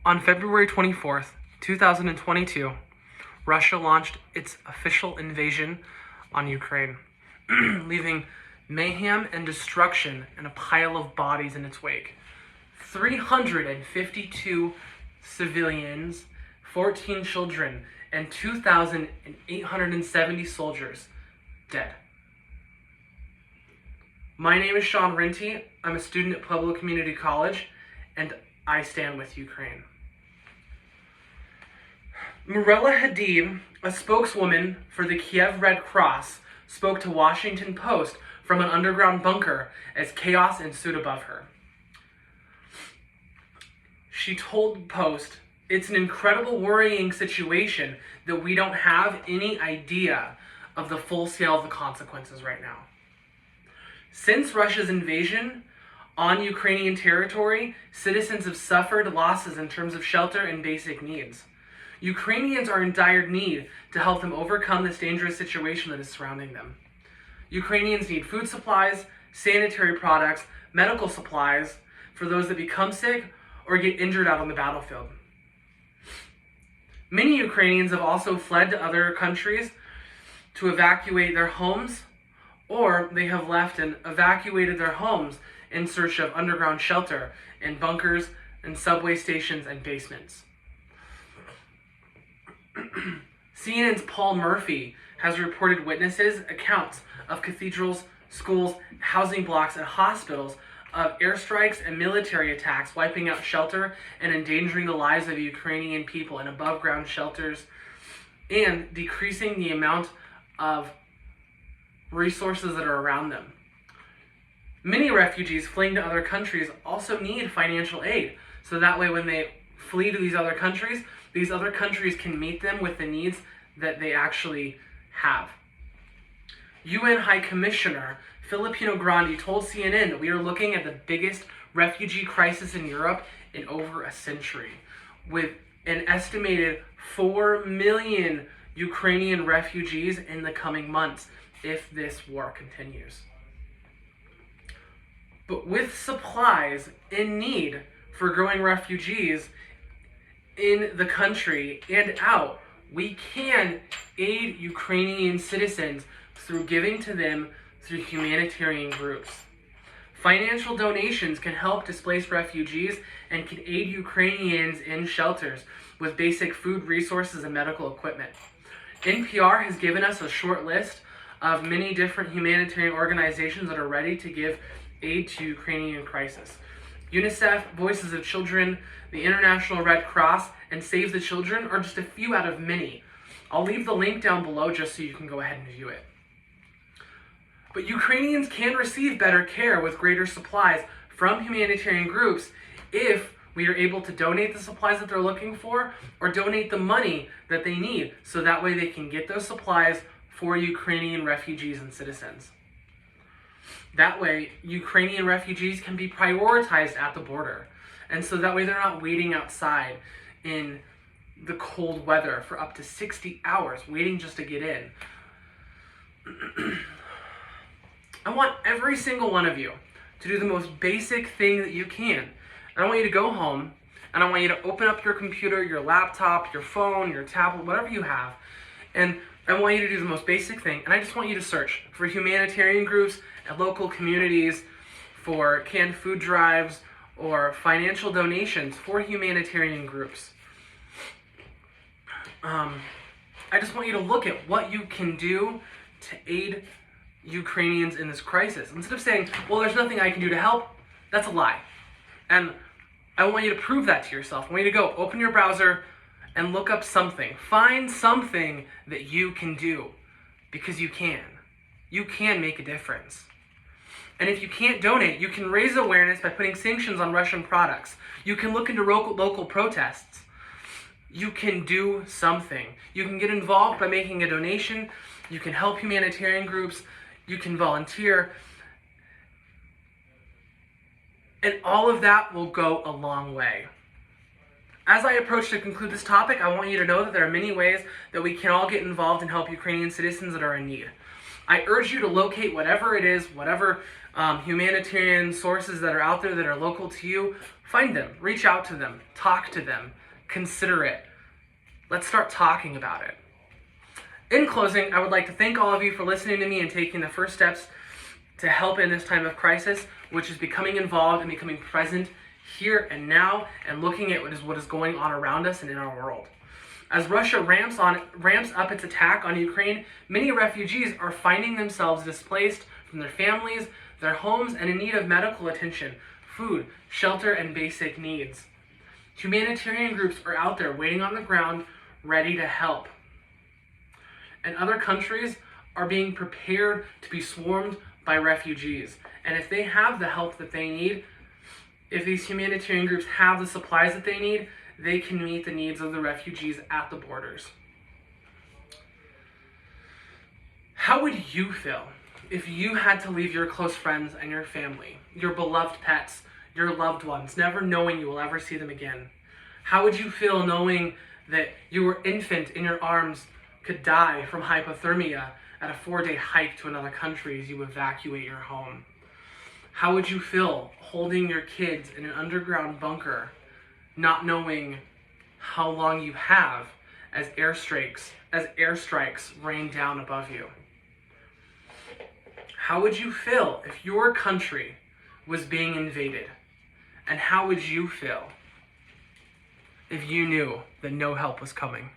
On February 24th, 2022, Russia launched its official invasion on Ukraine, leaving mayhem and destruction and a pile of bodies in its wake. 352 civilians, 14 children, and 2,870 soldiers dead. My name is Sean Rinty. I'm a student at Pueblo Community College, and I stand with Ukraine. Mirella Hadid, a spokeswoman for the Kiev Red Cross, spoke to Washington Post from an underground bunker as chaos ensued above her. She told Post, "It's an incredible, worrying situation that we don't have any idea of the full scale of the consequences right now." Since Russia's invasion on Ukrainian territory, citizens have suffered losses in terms of shelter and basic needs. Ukrainians are in dire need to help them overcome this dangerous situation that is surrounding them. Ukrainians need food supplies, sanitary products, medical supplies for those that become sick or get injured out on the battlefield. Many Ukrainians have also fled to other countries to evacuate their homes, or they have left and evacuated their homes in search of underground shelter in bunkers and subway stations and basements. CNN's Paul Murphy has reported witnesses' accounts of cathedrals, schools, housing blocks, and hospitals of airstrikes and military attacks wiping out shelter and endangering the lives of Ukrainian people in above-ground shelters and decreasing the amount of resources that are around them. Many refugees fleeing to other countries also need financial aid, so that way when they flee to these other countries can meet them with the needs that they actually have. UN High Commissioner Filipino Grandi told CNN that we are looking at the biggest refugee crisis in Europe in over a century, with an estimated 4 million Ukrainian refugees in the coming months if this war continues. But with supplies in need for growing refugees in the country and out, we can aid Ukrainian citizens through giving to them through humanitarian groups. Financial donations can help displaced refugees and can aid Ukrainians in shelters with basic food resources and medical equipment. NPR has given us a short list of many different humanitarian organizations that are ready to give aid to Ukrainian crisis. UNICEF, Voices of Children, the International Red Cross, and Save the Children are just a few out of many. I'll leave the link down below just so you can go ahead and view it. But Ukrainians can receive better care with greater supplies from humanitarian groups if we are able to donate the supplies that they're looking for or donate the money that they need, so that way they can get those supplies for Ukrainian refugees and citizens. That way, Ukrainian refugees can be prioritized at the border. And so that way they're not waiting outside in the cold weather for up to 60 hours, waiting just to get in. I want every single one of you to do the most basic thing that you can. And I want you to go home, and I want you to open up your computer, your laptop, your phone, your tablet, whatever you have, and I want you to do the most basic thing, and I just want you to search for humanitarian groups and local communities for canned food drives or financial donations for humanitarian groups. I just want you to look at what you can do to aid Ukrainians in this crisis. Instead of saying, well, there's nothing I can do to help, that's a lie. And I want you to prove that to yourself. I want you to go open your browser and look up something. Find something that you can do, because you can. You can make a difference. And if you can't donate, you can raise awareness by putting sanctions on Russian products. You can look into local protests. You can do something. You can get involved by making a donation. You can help humanitarian groups. You can volunteer. And all of that will go a long way. As I approach to conclude this topic, I want you to know that there are many ways that we can all get involved and help Ukrainian citizens that are in need. I urge you to locate whatever it is, whatever humanitarian sources that are out there that are local to you. Find them, reach out to them, talk to them, consider it. Let's start talking about it. In closing, I would like to thank all of you for listening to me and taking the first steps to help in this time of crisis, which is becoming involved and becoming present here and now, and looking at what is going on around us and in our world. As Russia ramps up its attack on Ukraine, many refugees are finding themselves displaced from their families, their homes, and in need of medical attention, food, shelter, and basic needs. Humanitarian groups are out there waiting on the ground, ready to help. And other countries are being prepared to be swarmed by refugees. And if they have the help that they need, if these humanitarian groups have the supplies that they need, they can meet the needs of the refugees at the borders. How would you feel if you had to leave your close friends and your family, your beloved pets, your loved ones, never knowing you will ever see them again? How would you feel knowing that your infant in your arms could die from hypothermia at a 4-day hike to another country as you evacuate your home? How would you feel holding your kids in an underground bunker, not knowing how long you have as airstrikes rain down above you? How would you feel if your country was being invaded? And how would you feel if you knew that no help was coming?